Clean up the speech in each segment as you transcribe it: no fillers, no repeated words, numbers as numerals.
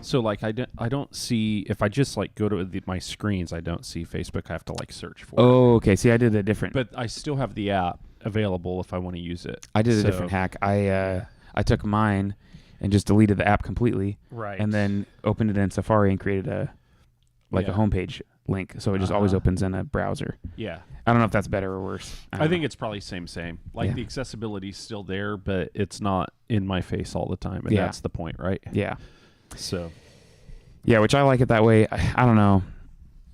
So like I don't see, if I just like go to my screens, I don't see Facebook. I have to like search for it. Oh, okay. See, I did a different. But I still have the app available if I want to use it. I did a different hack. I took mine and just deleted the app completely. Right. And then opened it in Safari and created a homepage link, so it just always opens in a browser. Yeah. I don't know if that's better or worse. I think it's probably same. Like the accessibility is still there, but it's not in my face all the time, and that's the point, right? Yeah. So. Yeah, which I like it that way. I don't know.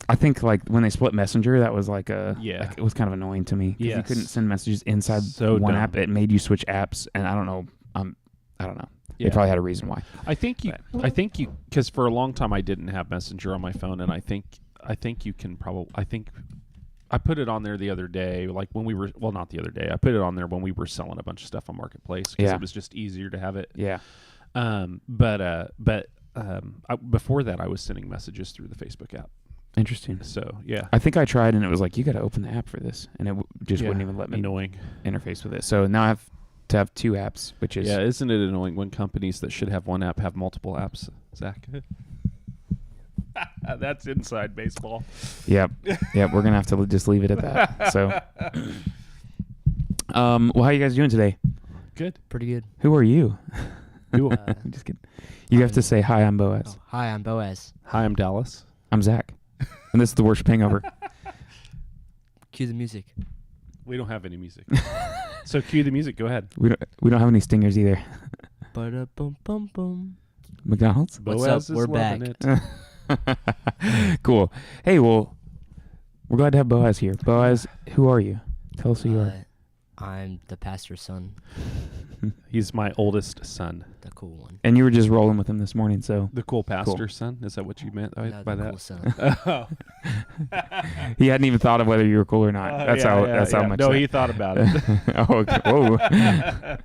I think like when they split Messenger, that was like like, it was kind of annoying to me because you couldn't send messages inside one app. It made you switch apps, and I don't know. I don't know. Yeah. They probably had a reason why. I think you, because for a long time I didn't have Messenger on my phone, and I think you can probably. I put it on there the other day, like when we were, well, not the other day. I put it on there when we were selling a bunch of stuff on Marketplace because it was just easier to have it. Yeah. Before that, I was sending messages through the Facebook app. Interesting. So, yeah. I think I tried, and it was like, you got to open the app for this, and it just wouldn't even let me interface with it. So now I have to have two apps, which is... Yeah, isn't it annoying when companies that should have one app have multiple apps, Zach? That's inside baseball. Yep. We're going to have to just leave it at that. So, well, how are you guys doing today? Good. Pretty good. Who are you? Just kidding. You have to say, hi, I'm Boaz. Oh, hi, I'm Boaz. Hi, I'm Dallas. I'm Zach. And this is the Worship Hangover. Cue the music. We don't have any music. So cue the music. Go ahead. We don't have any stingers either. Ba-da-bum-bum-bum. McDonald's? What's up? We're back. Cool. Hey, well, we're glad to have Boaz here. Boaz, who are you? Tell us who you are. I'm the pastor's son. He's my oldest son. The cool one. And you were just rolling with him this morning, so... The cool pastor's son? Is that what you meant by that? Cool son. Oh. He hadn't even thought of whether you were cool or not. That's how much... No, he thought about it. Oh, okay. Whoa.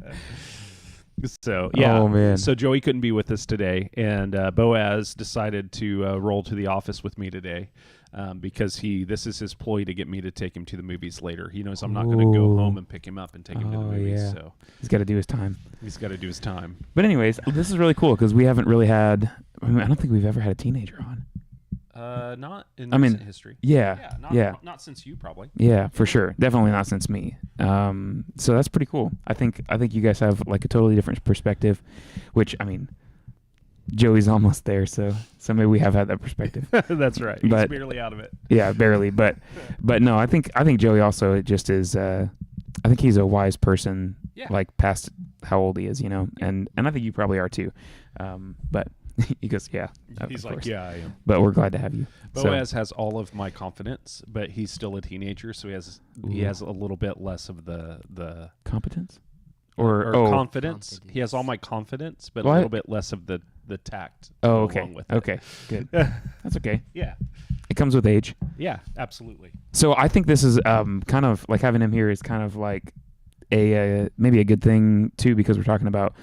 So, yeah. Oh, man. So Joey couldn't be with us today, and Boaz decided to roll to the office with me today because this is his ploy to get me to take him to the movies later. He knows I'm not going to go home and pick him up and take him to the movies. Yeah. So he's got to do his time. But anyways, this is really cool because we haven't really had... I don't think we've ever had a teenager on. Not in recent history. Yeah. Not since you, probably. Yeah, for sure. Definitely not since me. So that's pretty cool. I think you guys have like a totally different perspective, which Joey's almost there, so maybe we have had that perspective. That's right. He's barely out of it. Yeah, barely. But no, I think Joey also just is. I think he's a wise person. Yeah. Like past how old he is, and I think you probably are too. But. He goes, yeah. He's like, yeah, I am. But we're glad to have you. Boaz has all of my confidence, but he's still a teenager, so he has a little bit less of the competence or confidence. He has all my confidence, but a little bit less of the tact. Oh, okay. Along with it. Okay, good. That's okay. Yeah. It comes with age. Yeah, absolutely. So I think this is kind of like having him here is kind of like maybe a good thing too, because we're talking about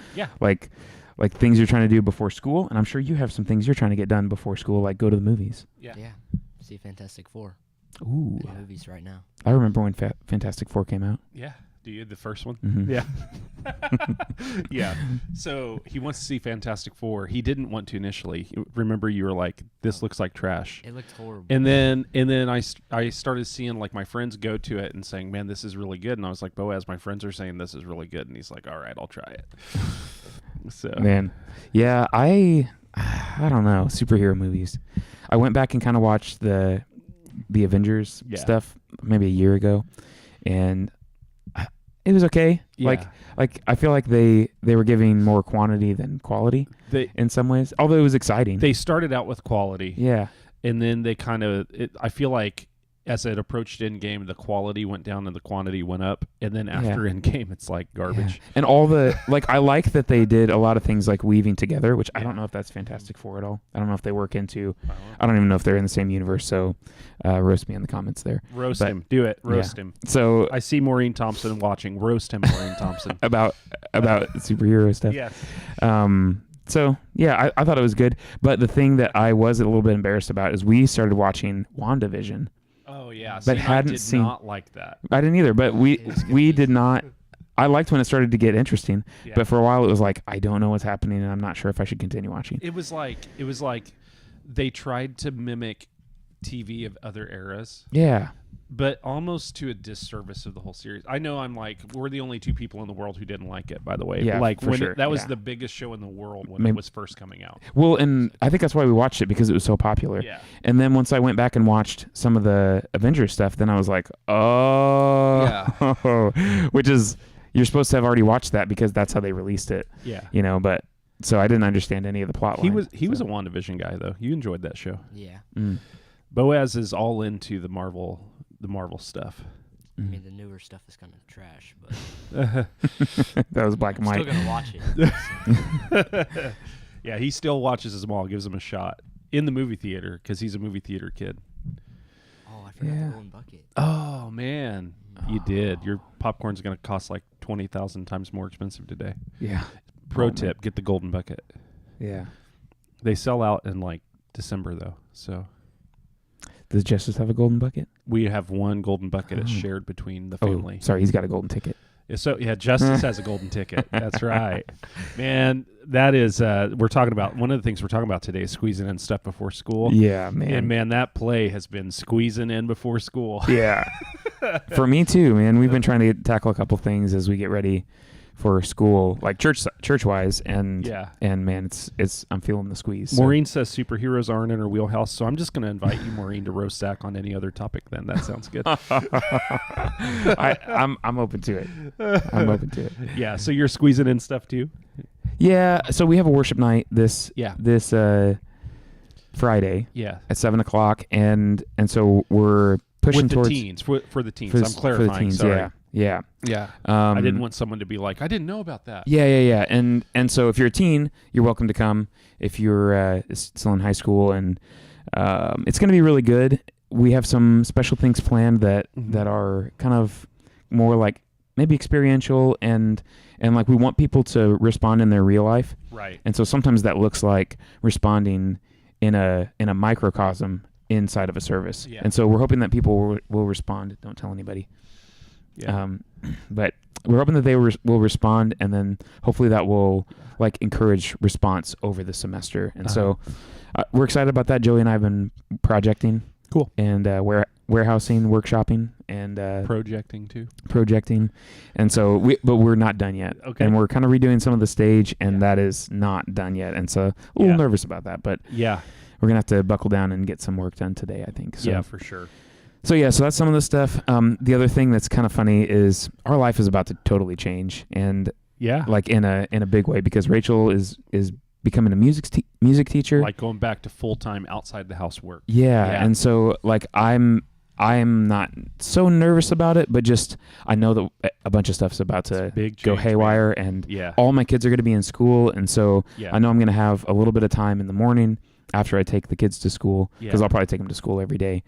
like things you're trying to do before school, and I'm sure you have some things you're trying to get done before school, like go to the movies. Yeah. See Fantastic Four. Ooh. In the movies right now. I remember when Fantastic Four came out. Yeah. Do you the first one? Mm-hmm. Yeah. Yeah. So he wants to see Fantastic Four. He didn't want to initially. Remember, you were like, "This looks like trash." It looked horrible. And then I started seeing like my friends go to it and saying, "Man, this is really good." And I was like, "Boaz, my friends are saying this is really good." And he's like, "All right, I'll try it." So man, yeah, I don't know, superhero movies. I went back and kind of watched the Avengers stuff maybe a year ago, and it was okay. Yeah. Like I feel like they were giving more quantity than quality in some ways, although it was exciting. They started out with quality. Yeah. And then they I feel like as it approached Endgame, the quality went down and the quantity went up. And then after Endgame, it's like garbage. Yeah. And all I like that they did a lot of things like weaving together, which I don't know if that's Fantastic Four at all. I don't know if they work into, I don't even know if they're in the same universe. So roast me in the comments there. Roast him. Do it. Roast him. So I see Maureen Thompson watching. Roast him, Maureen Thompson. about superhero stuff. Yes. So, yeah, I thought it was good. But the thing that I was a little bit embarrassed about is we started watching WandaVision. Oh, yeah. But I did not like that. I didn't either. But we did not I liked when it started to get interesting, Yeah. but for a while it was like, I don't know what's happening, and I'm not sure if I should continue watching. It was like they tried to mimic TV of other eras. Yeah. But almost to a disservice of the whole series. I know we're the only two people in the world who didn't like it, by the way. Yeah, like for when sure. that was the biggest show in the world when it was first coming out. Well, and I think that's why we watched it, because it was so popular. Yeah. And then once I went back and watched some of the Avengers stuff, then I was like, oh. Yeah. Which is, you're supposed to have already watched that because that's how they released it. Yeah. But so I didn't understand any of the plot line. He was a WandaVision guy, though. You enjoyed that show. Yeah. Boaz is all into the Marvel stuff. I mean, the newer stuff is kind of trash, but that was black and white. Still gonna watch it. Yeah, he still watches them all, gives them a shot in the movie theater because he's a movie theater kid. Oh, I forgot the golden bucket. Oh man, you did. Your popcorn's gonna cost like 20,000 times more expensive today. Yeah. Pro tip: get the golden bucket. Yeah. They sell out in like December though, so. Does Justice have a golden bucket? We have one golden bucket. It's shared between the family. Sorry, he's got a golden ticket. So Justice has a golden ticket. That's right, man. That is we're talking about one of the things we're talking about today is squeezing in stuff before school. Yeah, man. And man, that play has been squeezing in before school. Yeah, for me too, man. We've been trying to tackle a couple things as we get ready for school, like church wise, and man, it's I'm feeling the squeeze. So. Maureen says superheroes aren't in her wheelhouse, so I'm just going to invite you, Maureen, to roast Zach on any other topic. Then that sounds good. I'm open to it. I'm open to it. Yeah. So you're squeezing in stuff too. Yeah. So we have a worship night this Friday. Yeah. At 7:00, and so we're pushing towards the teens for the teens. I'm clarifying. For the teens, sorry. Yeah. I didn't want someone to be like, I didn't know about that. Yeah. And so if you're a teen, you're welcome to come. If you're still in high school, and it's going to be really good. We have some special things planned that are kind of more like maybe experiential and like we want people to respond in their real life. Right. And so sometimes that looks like responding in a microcosm inside of a service. Yeah. And so we're hoping that people will respond. Don't tell anybody. Yeah. But we're hoping that they will respond, and then hopefully that will like encourage response over the semester. And so we're excited about that. Joey and I have been projecting. Cool. And warehousing, workshopping, and projecting too. Projecting. And so but we're not done yet. Okay. And we're kind of redoing some of the stage, and that is not done yet. And so a little nervous about that, but yeah, we're gonna have to buckle down and get some work done today, I think. So. Yeah, for sure. So so that's some of the stuff. The other thing that's kind of funny is our life is about to totally change, and like in a big way, because Rachel is becoming a music teacher, like going back to full-time outside the house work. Yeah. And so like I'm not so nervous about it, but just I know that a bunch of stuff's about to go haywire, and all my kids are going to be in school, and so I know I'm going to have a little bit of time in the morning after I take the kids to school, because I'll probably take them to school every day.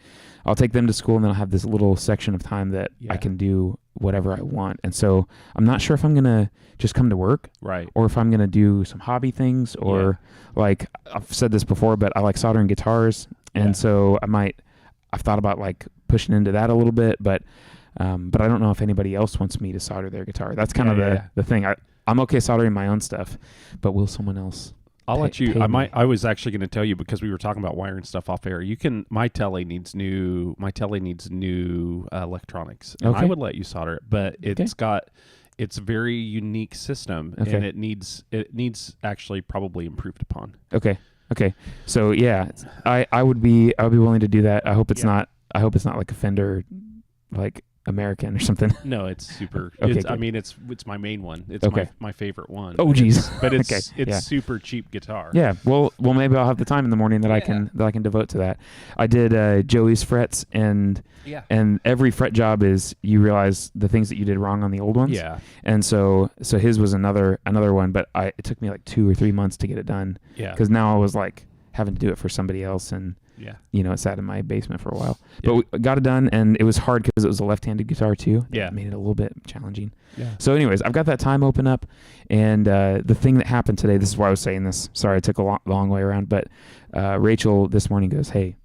I'll take them to school, and then I'll have this little section of time that I can do whatever I want. And so I'm not sure if I'm going to just come to work, right, or if I'm going to do some hobby things, or like I've said this before, but I like soldering guitars. And so I've thought about like pushing into that a little bit, but I don't know if anybody else wants me to solder their guitar. That's kind of the thing. I'm okay soldering my own stuff, but will someone else? I'll let you. I was actually going to tell you, because we were talking about wiring stuff off air. My telly needs new electronics, and I would let you solder it, but it's a very unique system, and it needs actually probably improved upon. Okay. So I would be willing to do that. I hope it's not like a Fender, like American or something. No, it's super. Okay, it's my main one. It's my favorite one. Oh, geez. But it's super cheap guitar. Yeah. Well, maybe I'll have the time in the morning that I can devote to that. I did Joey's frets, and every fret job is you realize the things that you did wrong on the old ones. Yeah. And so his was another one, but it took me like 2 or 3 months to get it done. Yeah. Because now I was like having to do it for somebody else, and it sat in my basement for a while. But we got it done, and it was hard because it was a left-handed guitar too. Yeah. It made it a little bit challenging. Yeah. So anyways, I've got that time open up, and the thing that happened today, this is why I was saying this. Sorry, I took a long way around, but Rachel this morning goes, "Hey,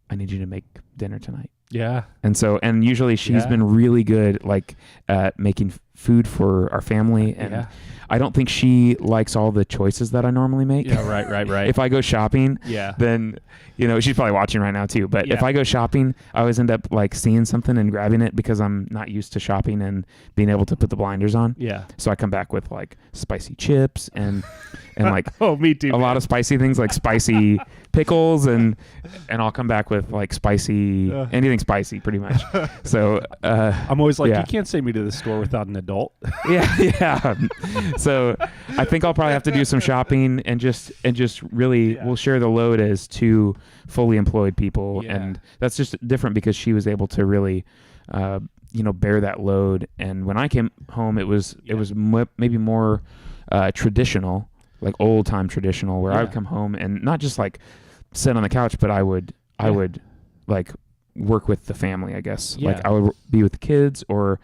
I need you to make dinner tonight." Yeah. And usually she's been really good, like, at making food for our family, and I don't think she likes all the choices that I normally make. Yeah, right. If I go shopping, then, she's probably watching right now too, but if I go shopping, I always end up like seeing something and grabbing it because I'm not used to shopping and being able to put the blinders on. Yeah. So I come back with like spicy chips and like me too, a lot of spicy things like spicy pickles and I'll come back with like spicy, anything spicy pretty much. So I'm always like, you can't send me to the store without an adult. Yeah. So I think I'll probably have to do some shopping and just really we'll share the load as two fully employed people, and that's just different because she was able to really bear that load. And when I came home, it was maybe more traditional, like old time traditional, where I would come home and not just like sit on the couch, but I would like work with the family, I guess. Like I would be with the kids, or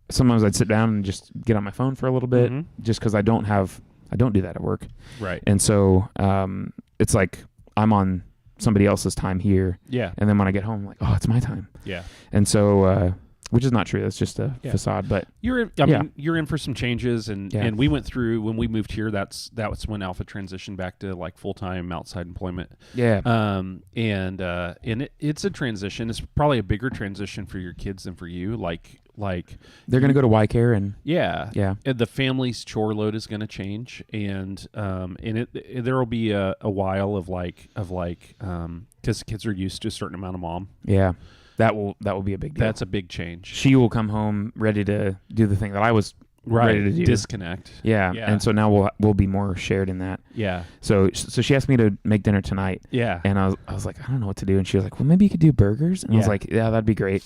sometimes I'd sit down and just get on my phone for a little bit, just because I don't do that at work. Right. And so it's like I'm on somebody else's time here. Yeah. And then when I get home, I'm like, oh, it's my time. Yeah. And so which is not true. That's just a facade. But you're in for some changes, and we went through when we moved here. That was when Alpha transitioned back to like full time outside employment. Yeah. And it's a transition. It's probably a bigger transition for your kids than for you. Like they're going to go to Y-Care and and the family's chore load is going to change, and there will be a while of because kids are used to a certain amount of mom. Yeah. That will be a big deal. That's a big change. She will come home ready to do the thing that I was ready to do. Disconnect. Yeah. And so now we'll be more shared in that. Yeah. So she asked me to make dinner tonight. Yeah. And I was like, I don't know what to do. And she was like, well, maybe you could do burgers. And I was like, yeah, that'd be great.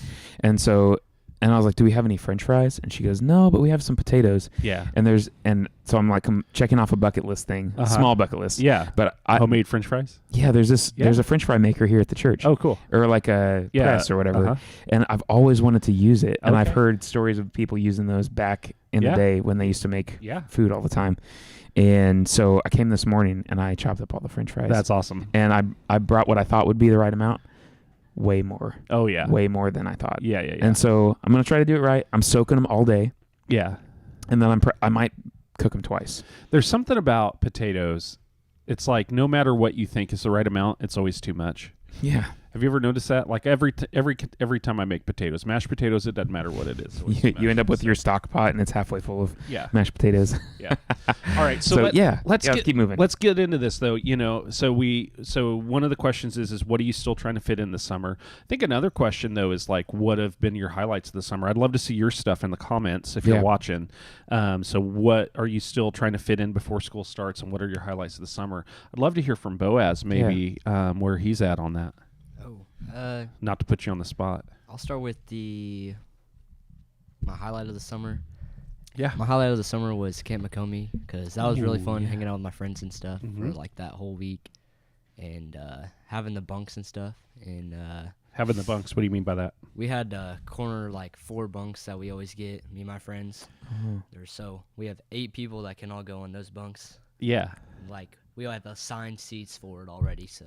And I was like, do we have any French fries? And she goes, no, but we have some potatoes. Yeah. And so I'm checking off a bucket list thing, a small bucket list. Yeah. But homemade French fries? Yeah, there's a French fry maker here at the church. Oh, cool. Or like a press or whatever. And I've always wanted to use it. And I've heard stories of people using those back in the day when they used to make food all the time. And so I came this morning and I chopped up all the French fries. That's awesome. And I brought what I thought would be the right amount. Way more. Oh, yeah. Way more than I thought. Yeah. And so I'm going to try to do it right. I'm soaking them all day. Yeah. And then I might cook them twice. There's something about potatoes. It's like no matter what you think is the right amount, it's always too much. Yeah. Have you ever noticed that? Like every time I make potatoes, mashed potatoes, it doesn't matter what it is. You end up with your stock pot and it's halfway full of mashed potatoes. Yeah. All right. So let's keep moving. Let's get into this though. So one of the questions is what are you still trying to fit in this summer? I think another question though is like, what have been your highlights of the summer? I'd love to see your stuff in the comments if you're watching. So what are you still trying to fit in before school starts, and what are your highlights of the summer? I'd love to hear from Boaz maybe where he's at on that. Not to put you on the spot. I'll start with my highlight of the summer. Yeah. My highlight of the summer was Camp McComey, because that was really fun hanging out with my friends and stuff for like that whole week, and having the bunks and stuff. And having the bunks, what do you mean by that? We had corner like 4 bunks that we always get, me and my friends. We have 8 people that can all go on those bunks. Yeah. Like we have assigned seats for it already, so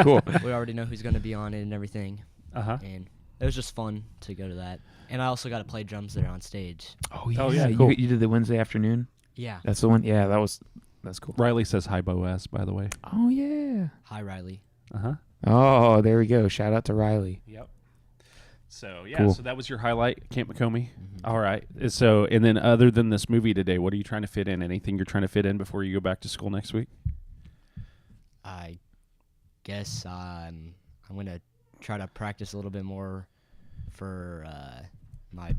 cool. We already know who's going to be on it and everything. And it was just fun to go to that. And I also got to play drums there on stage. Oh yeah, cool. You did the Wednesday afternoon? Yeah. That's the one? Yeah, that's cool. Riley says hi, Boaz, by the way. Oh yeah. Hi, Riley. Oh, there we go. Shout out to Riley. Yep. So cool. So that was your highlight, Camp McComey. All right. So, and then other than this movie today, what are you trying to fit in? Anything you're trying to fit in before you go back to school next week? I guess I'm going to try to practice a little bit more for my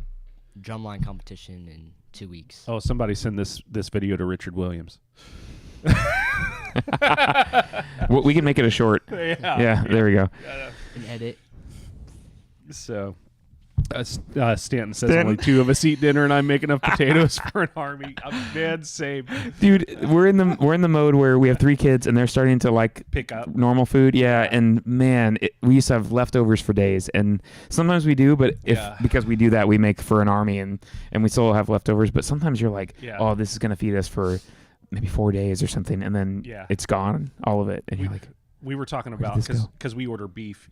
drumline competition in 2 weeks. Oh, somebody send this video to Richard Williams. Well, we can make it a short. Yeah, there we go. An edit. So, Stanton says only 2 of us eat dinner, and I'm making enough potatoes for an army. Man, same. Dude, we're in the mode where we have 3 kids, and they're starting to like pick up normal food. Yeah, and man, we used to have leftovers for days, and sometimes we do, but because we do that, we make for an army, and we still have leftovers. But sometimes you're like, oh, this is gonna feed us for maybe 4 days or something, and then it's gone, all of it, and you're like, we were talking about, because we order beef,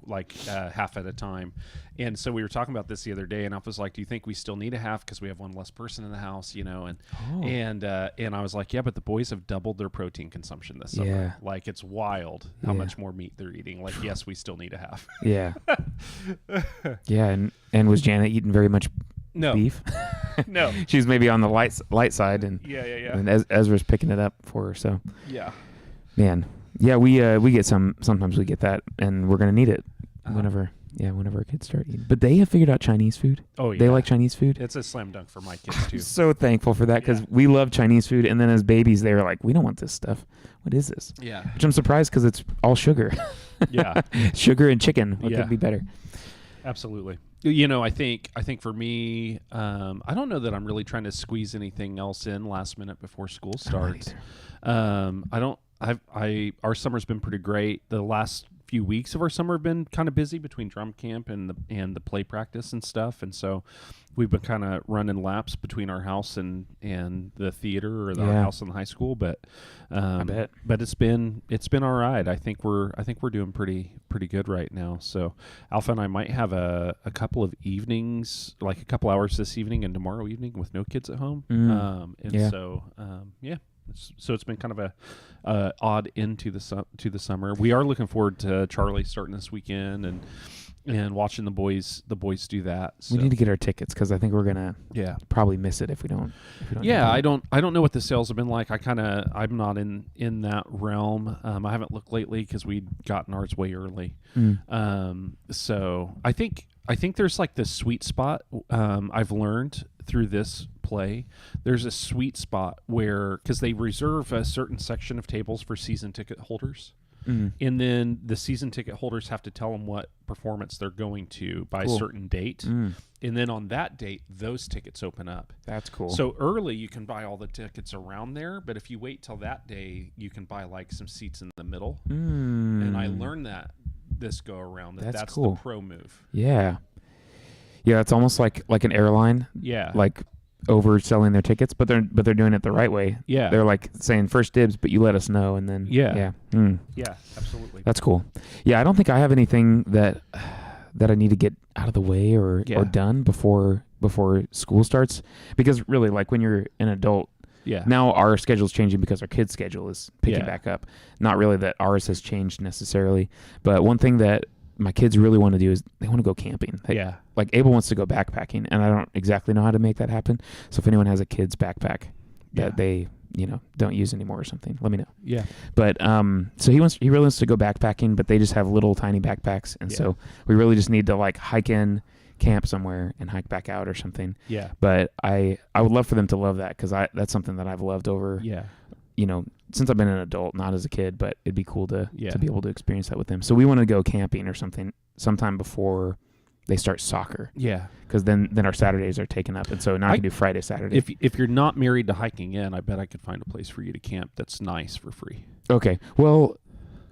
like half at a time. And so we were talking about this the other day, and I was like, do you think we still need a half because we have one less person in the house, and I was like, yeah, but the boys have doubled their protein consumption this summer. Yeah. Like, it's wild how much more meat they're eating. Like, yes, we still need a half. Yeah. Yeah, and was Janet eating very much beef? No. She was maybe on the light side, and and Ezra's picking it up for her, so. Yeah. Man. Yeah, we get sometimes we get that, and we're going to need it whenever our kids start eating. But they have figured out Chinese food. Oh, yeah. They like Chinese food. It's a slam dunk for my kids, too. I'm so thankful for that, because we love Chinese food, and then as babies, they were like, we don't want this stuff. What is this? Yeah. Which I'm surprised, because it's all sugar. Yeah. Sugar and chicken. What could be better? Absolutely. I think for me, I don't know that I'm really trying to squeeze anything else in last minute before school starts. Our summer's been pretty great. The last few weeks of our summer have been kind of busy between drum camp and the play practice and stuff, and so we've been kind of running laps between our house and the theater, or our house and the high school. But I bet. But it's been all right. I think we're doing pretty good right now. So Alpha and I might have a couple of evenings, like a couple hours this evening and tomorrow evening with no kids at home. So it's been kind of a odd end to the summer. We are looking forward to Charlie starting this weekend and watching the boys do that. So. We need to get our tickets, because I think we're gonna probably miss it if we don't. I don't know what the sales have been like. I'm not in that realm. I haven't looked lately because we'd gotten ours way early. So I think there's like this sweet spot. I've learned through this play, there's a sweet spot where, because they reserve a certain section of tables for season ticket holders, and then the season ticket holders have to tell them what performance they're going to by a certain date, and then on that date those tickets open up. That's cool. So early you can buy all the tickets around there, but if you wait till that day, you can buy like some seats in the middle. And I learned that this go around that's cool. The pro move. Yeah, it's almost like an airline. Yeah, like overselling their tickets, but they're doing it the right way. Yeah, they're like saying first dibs, but you let us know, and then yeah, absolutely. That's cool. Yeah, I don't think I have anything that I need to get out of the way or done before school starts, because really, like, when you're an adult. Yeah. Now our schedule's changing because our kids' schedule is picking back up. Not really that ours has changed necessarily, but one thing that my kids really want to do is they want to go camping. Like Abel wants to go backpacking, and I don't exactly know how to make that happen. So if anyone has a kid's backpack that they, don't use anymore or something, let me know. Yeah. But so he really wants to go backpacking, but they just have little tiny backpacks, and so we really just need to like hike in, camp somewhere, and hike back out or something. Yeah. But I would love for them to love that, because that's something that I've loved over. Yeah. Since I've been an adult, not as a kid, but it'd be cool to be able to experience that with them. So we want to go camping or something sometime before they start soccer. Yeah. Because then our Saturdays are taken up, and so now I can do Friday, Saturday. If you're not married to hiking in, I bet I could find a place for you to camp that's nice for free. Okay. Well,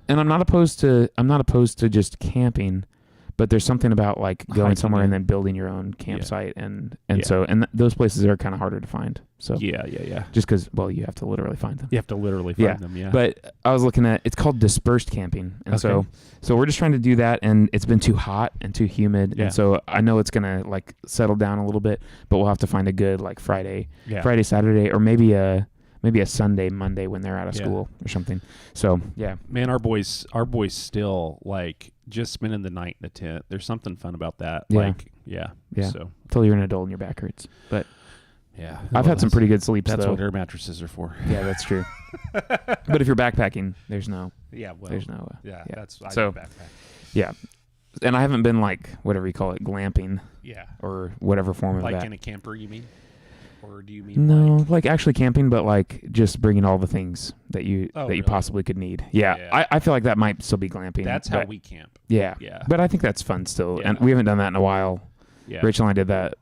and I'm not opposed to just camping, but there's something about like going hiking somewhere and then building your own campsite, and so those places are kind of harder to find. So yeah. Just because, you have to literally find them. You have to literally find them. Yeah. But I was looking at, it's called dispersed camping, and so we're just trying to do that, and it's been too hot and too humid, and so I know it's gonna like settle down a little bit, but we'll have to find a good like Friday, Saturday, or maybe a Sunday, Monday when they're out of school or something. So yeah, man, our boys still like just spending the night in the tent. There's something fun about that. Yeah. So until you're an adult and your back hurts, but yeah, I've had some pretty good sleeps. That's though. what air mattresses are for. Yeah, that's true. But if you're backpacking, there's no. Yeah, well, there's no. That's so. Backpack. Yeah, and I haven't been like whatever you call it, glamping. Yeah. Or whatever form of that. Like in a camper, you mean? Or do you mean no, like actually camping, but like just bringing all the things that you you possibly could need. Yeah. I feel like that might still be glamping. That's how we camp. Yeah. But I think that's fun still, and we haven't done that in a while. Yeah. Rachel and I did that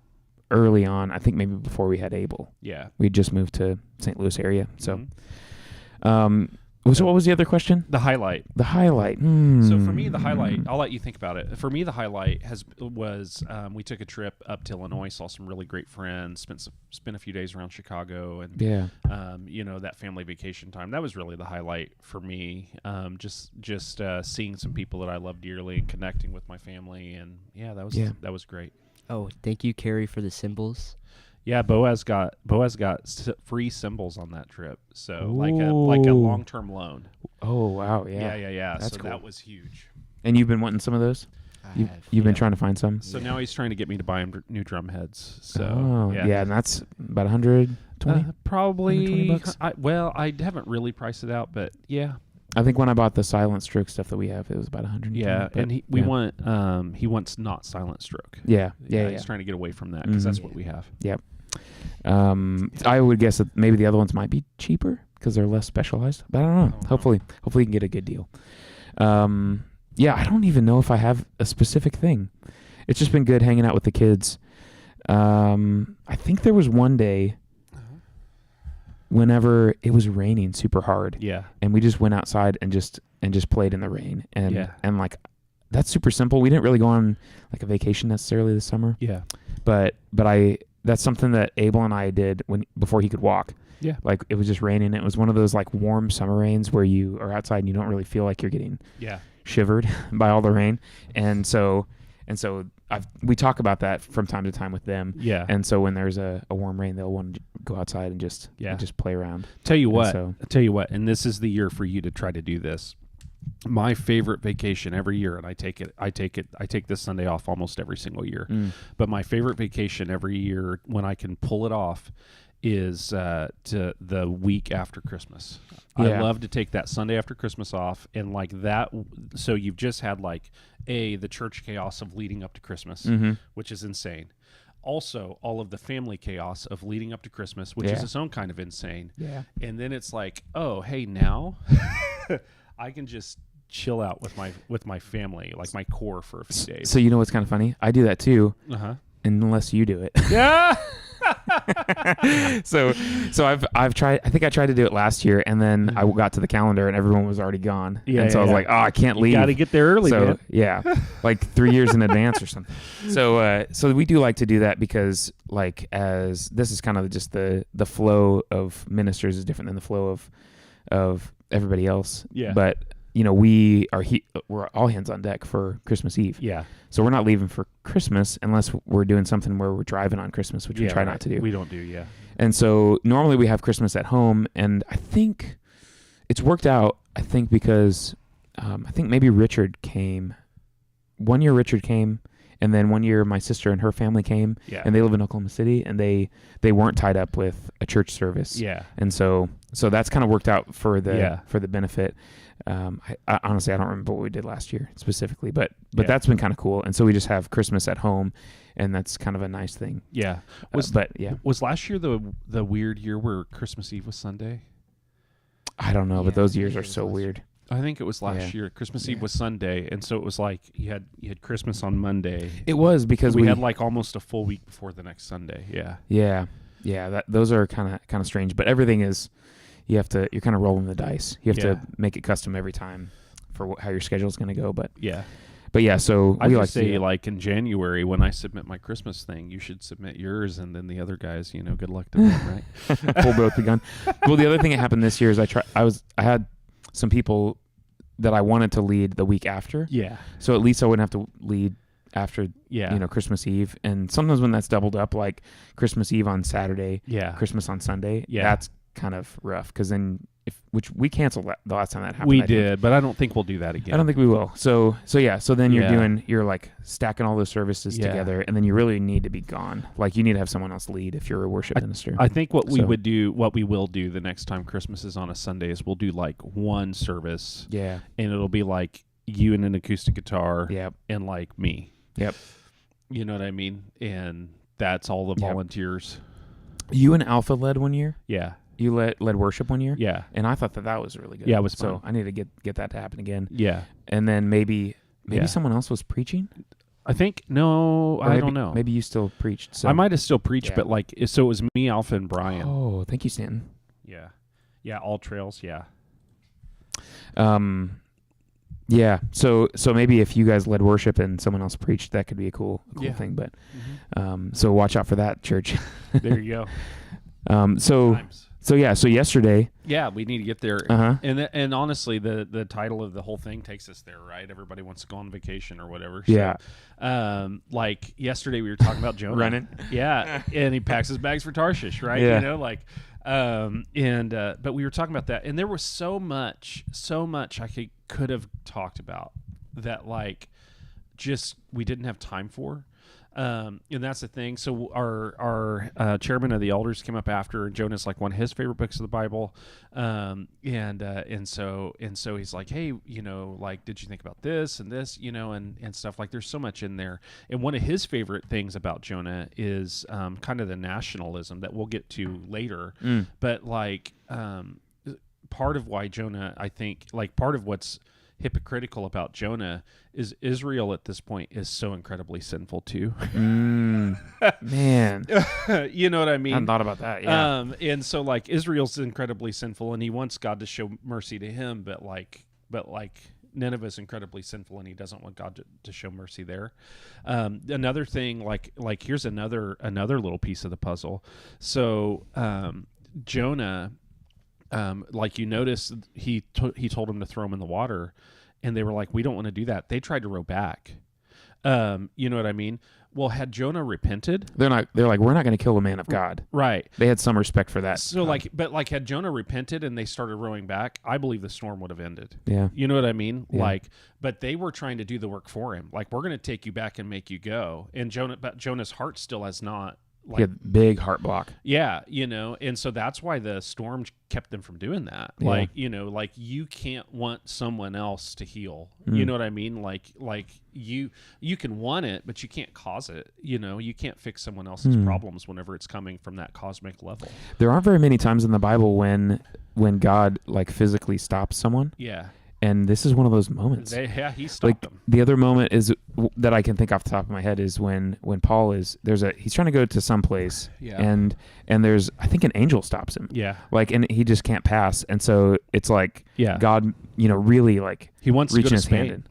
early on. I think maybe before we had Abel. Yeah. We just moved to St. Louis area, so. So what was the other question? The highlight. The highlight. So for me, the highlight, I'll let you think about it. For me, the highlight was we took a trip up to Illinois, saw some really great friends, spent a few days around Chicago, and that family vacation time. That was really the highlight for me. Just seeing some people that I love dearly and connecting with my family, and that was great. Oh, thank you, Carrie, for the symbols. Yeah, Boaz got free symbols on that trip, so like a long-term loan. Oh wow, yeah, That's so cool. That was huge. And you've been wanting some of those? You've been trying to find some. So now he's trying to get me to buy him new drum heads. So and that's about 120, probably. $120. I haven't really priced it out, but yeah. I think when I bought the silent stroke stuff that we have, it was about 100. Yeah, and he wants not silent stroke. Yeah. He's trying to get away from that because that's what we have. Yep. I would guess that maybe the other ones might be cheaper because they're less specialized, but I don't know. Hopefully you can get a good deal. I don't even know if I have a specific thing. It's just been good hanging out with the kids. I think there was one day whenever it was raining super hard. Yeah. And we just went outside and just played in the rain. And like that's super simple. We didn't really go on like a vacation necessarily this summer. Yeah. But that's something that Abel and I did before he could walk. Yeah. Like it was just raining. It was one of those like warm summer rains where you are outside and you don't really feel like you're getting shivered by all the rain. And so we talk about that from time to time with them. Yeah. And so when there's a warm rain, they'll want to go outside and just play around. Tell you what, and this is the year for you to try to do this. My favorite vacation every year, and I take this Sunday off almost every single year. But my favorite vacation every year when I can pull it off is to the week after Christmas. I love to take that Sunday after Christmas off, and like that. So you've just had like the church chaos of leading up to Christmas, which is insane. Also, all of the family chaos of leading up to Christmas, which is its own kind of insane. Yeah. And then it's like, oh, hey, now I can just chill out with my family, like my core, for a few days. So you know what's kind of funny? I do that too. Unless you do it. Yeah. So I've tried. I think I tried to do it last year, and then I got to the calendar, and everyone was already gone. Yeah. And so I was like, oh, I can't leave. Got to get there early. So man. Yeah, like 3 years in advance or something. So we do like to do that because like as this is kind of just the flow of ministers is different than the flow of everybody else. Yeah. But we're all hands on deck for Christmas Eve. Yeah. So we're not leaving for Christmas unless we're doing something where we're driving on Christmas, which we try not to do. We don't do, yeah. And so normally we have Christmas at home, and I think it's worked out, because I think maybe Richard came. One year Richard came, and then one year my sister and her family came, and they live in Oklahoma City, and they weren't tied up with a church service. Yeah. And so that's kind of worked out for the benefit. I honestly, I don't remember what we did last year specifically, but that's been kind of cool. And so we just have Christmas at home, and that's kind of a nice thing. Yeah. Was last year the weird year where Christmas Eve was Sunday? I don't know, but those years are so weird. I think it was last year. Christmas Eve was Sunday, and so it was like you had Christmas on Monday. It was because we had like almost a full week before the next Sunday. Yeah. Yeah. Those are kind of strange, but everything is. You're kind of rolling the dice. You have to make it custom every time for how your schedule is going to go. But yeah. So I just say like in January when I submit my Christmas thing, you should submit yours, and then the other guys, good luck to them, right? Pull both the gun. Well, the other thing that happened this year is I had some people that I wanted to lead the week after. Yeah. So at least I wouldn't have to lead after Christmas Eve. And sometimes when that's doubled up, like Christmas Eve on Saturday, Christmas on Sunday, that's kind of rough because then which we canceled the last time that happened. We did, but I don't think we'll do that again. I don't think we will. So then you're like stacking all those services together, and then you really need to be gone. Like you need to have someone else lead if you're a worship minister. I think what we will do the next time Christmas is on a Sunday is we'll do like one service. Yeah. And it'll be like you and an acoustic guitar. Yep. And like me. Yep. You know what I mean? And that's all the volunteers. You and Alpha led one year? Yeah. You led worship one year? Yeah. And I thought that was really good. Yeah, it was fun. So I need to get that to happen again. Yeah. And then maybe someone else was preaching? I think, no, I don't know. Maybe you still preached. So. I might have still preached, but so it was me, Alpha, and Brian. Oh, thank you, Stanton. Yeah. Yeah, All Trails, yeah. Yeah. So maybe if you guys led worship and someone else preached, that could be a cool thing. But so watch out for that, church. There you go. So yesterday. Yeah, we need to get there. Uh-huh. And honestly, the title of the whole thing takes us there, right? Everybody wants to go on vacation or whatever. So, yeah. Like yesterday, we were talking about Jonah running. Yeah, and he packs his bags for Tarshish, right? Yeah. You know, like. But we were talking about that, and there was so much I could have talked about that, like, just we didn't have time for. And that's the thing. So our chairman of the elders came up after, and Jonah's like one of his favorite books of the Bible. And so he's like, hey, you know, like, did you think about this and this, you know, and stuff, like, there's so much in there. And one of his favorite things about Jonah is kind of the nationalism that we'll get to later. But like part of why Jonah, I think, like, part of what's hypocritical about Jonah is Israel at this point is so incredibly sinful too. Man. You know what I mean? I hadn't thought about that. Yeah. And so, like, Israel's incredibly sinful, and he wants God to show mercy to him, but Nineveh's incredibly sinful, and he doesn't want God to show mercy there. Another thing, like here's another little piece of the puzzle. So Jonah, like, you notice he told him to throw him in the water, and they were like, we don't want to do that. They tried to row back. You know what I mean? Well, had Jonah repented, they're like, we're not going to kill the man of God. Right. They had some respect for that. So had Jonah repented and they started rowing back, I believe the storm would have ended. Yeah. You know what I mean? Yeah. But they were trying to do the work for him. Like, we're going to take you back and make you go. And Jonah's heart still has not. Like, he had big heart block. Yeah, you know, and so that's why the storm kept them from doing that. Yeah. Like, you know, like, you can't want someone else to heal. You know what I mean? Like you can want it, but you can't cause it. You know, you can't fix someone else's problems whenever it's coming from that cosmic level. There aren't very many times in the Bible when God, like, physically stops someone. Yeah. And this is one of those moments. He stopped them. The other moment is that I can think off the top of my head is when Paul is he's trying to go to some place, and there's, I think, an angel stops him. Yeah. Like, and he just can't pass, and so it's like, God, you know, really, like, he wants reaching to go to his Spain. hand in.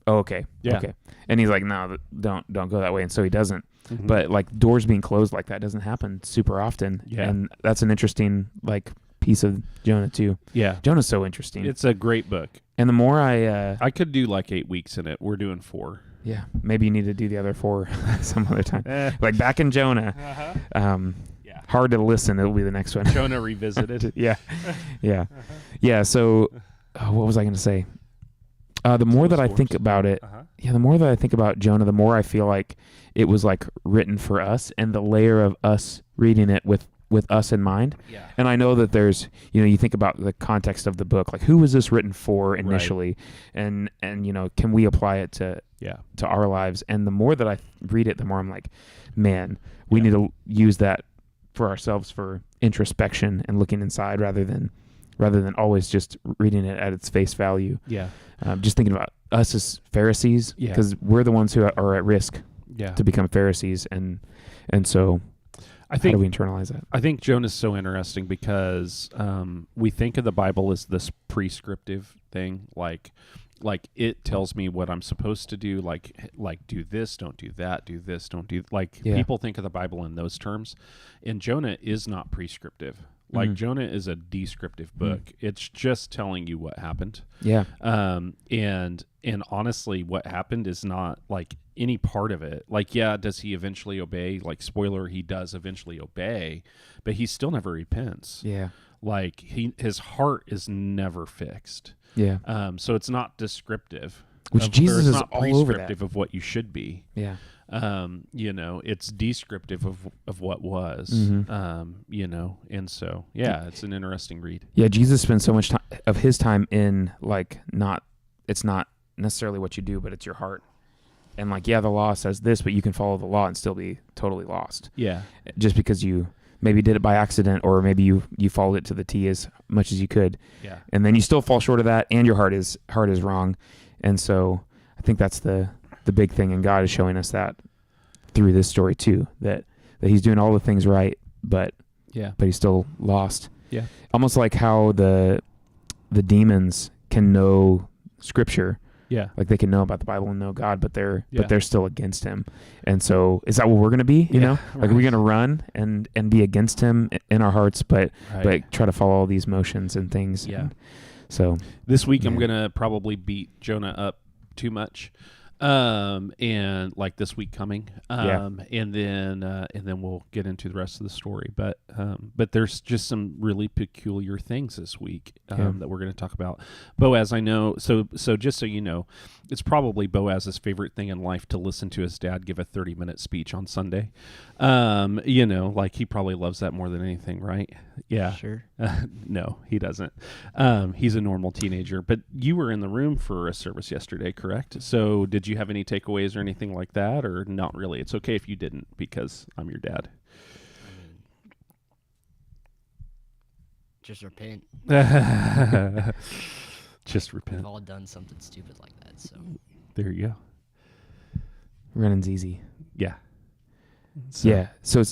Oh, okay. Yeah. Okay. And he's like, no, don't go that way, and so he doesn't. Mm-hmm. But, like, doors being closed like that doesn't happen super often. Yeah. And that's an interesting, like, piece of Jonah too. Yeah. Jonah's so interesting. It's a great book. And the more I could do like 8 weeks in it. We're doing 4. Yeah. Maybe you need to do the other 4 some other time. Like, back in Jonah. Yeah. Hard to listen. It'll be the next one. Jonah Revisited. Yeah. Yeah. Yeah. So what was I going to say? The more that I think about it, the more that I think about Jonah, the more I feel like it was, like, written for us, and the layer of us reading it with us in mind. Yeah. And I know that there's, you know, you think about the context of the book, like, who was this written for initially? Right. And you know, can we apply it to our lives? And the more that I read it, the more I'm like, man, we need to use that for ourselves, for introspection and looking inside, rather than always just reading it at its face value. Yeah. Just thinking about us as Pharisees, because we're the ones who are at risk to become Pharisees. And so how do we internalize that? I think Jonah's so interesting because we think of the Bible as this prescriptive thing, like it tells me what I'm supposed to do, like do this, don't do that, do this, don't do, like, people think of the Bible in those terms, and Jonah is not prescriptive. Like, Jonah is a descriptive book. It's just telling you what happened. Yeah. And honestly, what happened is not, like, any part of it. Like, does he eventually obey? Like, spoiler, he does eventually obey, but he still never repents. Yeah. Like, his heart is never fixed. Yeah. So it's not descriptive. Which Jesus is not all over that. prescriptive of what you should be. Yeah. You know, it's descriptive of what was. You know, and so it's an interesting read. Yeah, Jesus spends so much time of his time in, like, it's not necessarily what you do, but it's your heart. And, like, the law says this, but you can follow the law and still be totally lost. Yeah. Just because you maybe did it by accident, or maybe you followed it to the T as much as you could. Yeah. And then you still fall short of that, and your heart is wrong. And so I think that's the big thing, and God is showing us that through this story too, that he's doing all the things right, but he's still lost. Yeah. Almost like how the demons can know Scripture. Yeah. Like they can know about the Bible and know God, but they're still against him. And so is that what we're going to be, you know? Like we're going to run and be against him in our hearts, but try to follow all these motions and things. Yeah. And so this week I'm going to probably beat Jonah up too much. And like this week coming, and then we'll get into the rest of the story. But there's just some really peculiar things this week that we're going to talk about. Boaz, I know. So just so you know, it's probably Boaz's favorite thing in life to listen to his dad give a 30-minute speech on Sunday. You know, like he probably loves that more than anything, right? Yeah. Sure. No, he doesn't. He's a normal teenager. But you were in the room for a service yesterday, correct? So did you have any takeaways or anything like that, or not really? It's okay if you didn't, because I'm your dad. I mean, just repent. Just repent. We've all done something stupid like that, so. There you go. Running's easy. Yeah. So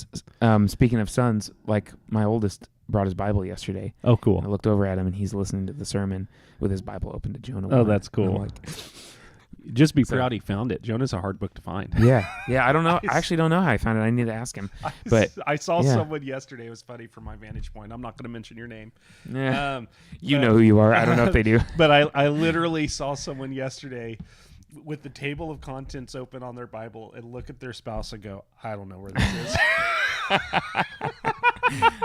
speaking of sons, like my oldest brought his Bible yesterday. Oh, cool. I looked over at him and he's listening to the sermon with his Bible open to Jonah. Oh, that's cool. Just be proud he found it. Jonah's a hard book to find. Yeah. I don't know. I actually don't know how I found it. I need to ask him. But I saw someone yesterday. It was funny from my vantage point. I'm not going to mention your name. Yeah. You know who you are. I don't know if they do. But I literally saw someone yesterday with the table of contents open on their Bible and look at their spouse and go, I don't know where this is.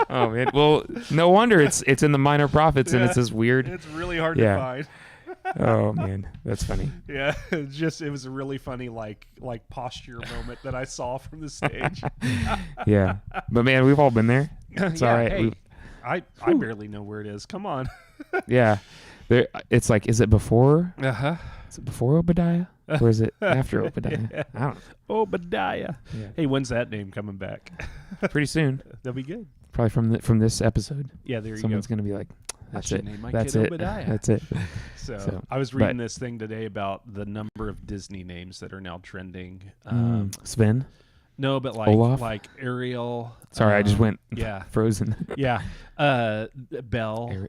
Oh man. Well, no wonder it's in the Minor Prophets and it's this weird. It's really hard to find. Oh man, that's funny. Yeah, it was a really funny like posture moment that I saw from the stage. Yeah, but man, we've all been there. It's all right. Hey, I barely know where it is. Come on. Yeah, it's like, is it before? Is it before Obadiah or is it after Obadiah? I don't know. Obadiah. Yeah. Hey, when's that name coming back? Pretty soon. That'll be good. Probably from this episode. Yeah, there you go. Someone's gonna be like, That's it. That's it. That's it. So I was reading this thing today about the number of Disney names that are now trending. Sven? No, but Olaf? like Ariel. Sorry, I just went Frozen. Yeah. Belle.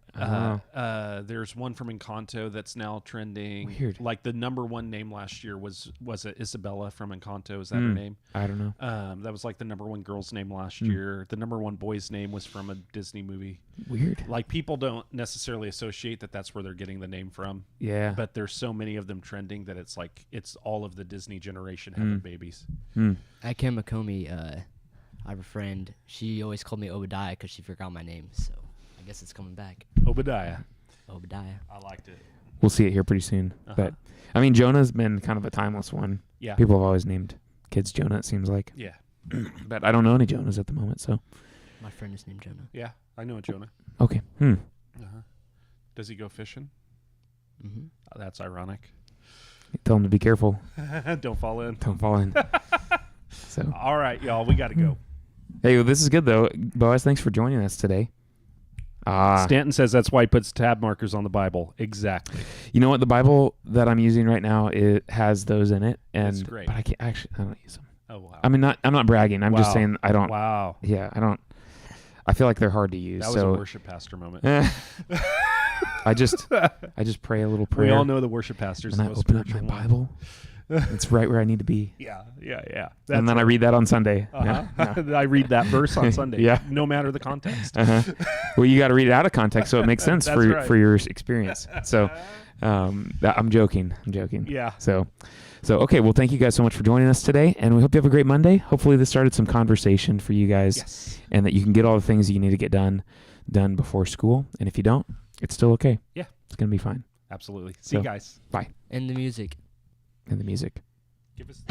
There's one from Encanto that's now trending. Weird. Like the number one name last year was it Isabella from Encanto? Is that her name? I don't know. That was like the number one girl's name last year. The number one boy's name was from a Disney movie. Weird. Like people don't necessarily associate that's where they're getting the name from. Yeah. But there's so many of them trending that it's like it's all of the Disney generation having babies. At Ken McComey, I have a friend. She always called me Obadiah because she forgot my name. So I guess it's coming back. Obadiah. I liked it. We'll see it here pretty soon. But I mean, Jonah's been kind of a timeless one. Yeah. People have always named kids Jonah, it seems like. Yeah. But I don't know any Jonahs at the moment, so. My friend is named Jonah. Yeah, I know a Jonah. Okay. Does he go fishing? Mm-hmm. Oh, that's ironic. Tell him to be careful. Don't fall in. Don't fall in. So. All right, y'all, we got to go. Hey, well, this is good, though. Boaz, thanks for joining us today. Stanton says that's why he puts tab markers on the Bible. Exactly. You know what? The Bible that I'm using right now, it has those in it. And, that's great. But I don't use them. Oh, wow. I mean, I'm not bragging. I'm just saying I don't. Wow. Yeah, I don't. I feel like they're hard to use. That was a worship pastor moment. I just pray a little prayer. We all know the worship pastor's and the most spiritual open up my Bible. It's right where I need to be. Yeah. And then I read that on Sunday. I read that verse on Sunday. Yeah. No matter the context. Well, you got to read it out of context so it makes sense for your experience. So I'm joking. Yeah. So okay. Well, thank you guys so much for joining us today, and we hope you have a great Monday. Hopefully, this started some conversation for you guys, and that you can get all the things that you need to get done before school. And if you don't, it's still okay. Yeah. It's gonna be fine. Absolutely. See you guys. Bye. And the music. And the music. Give us.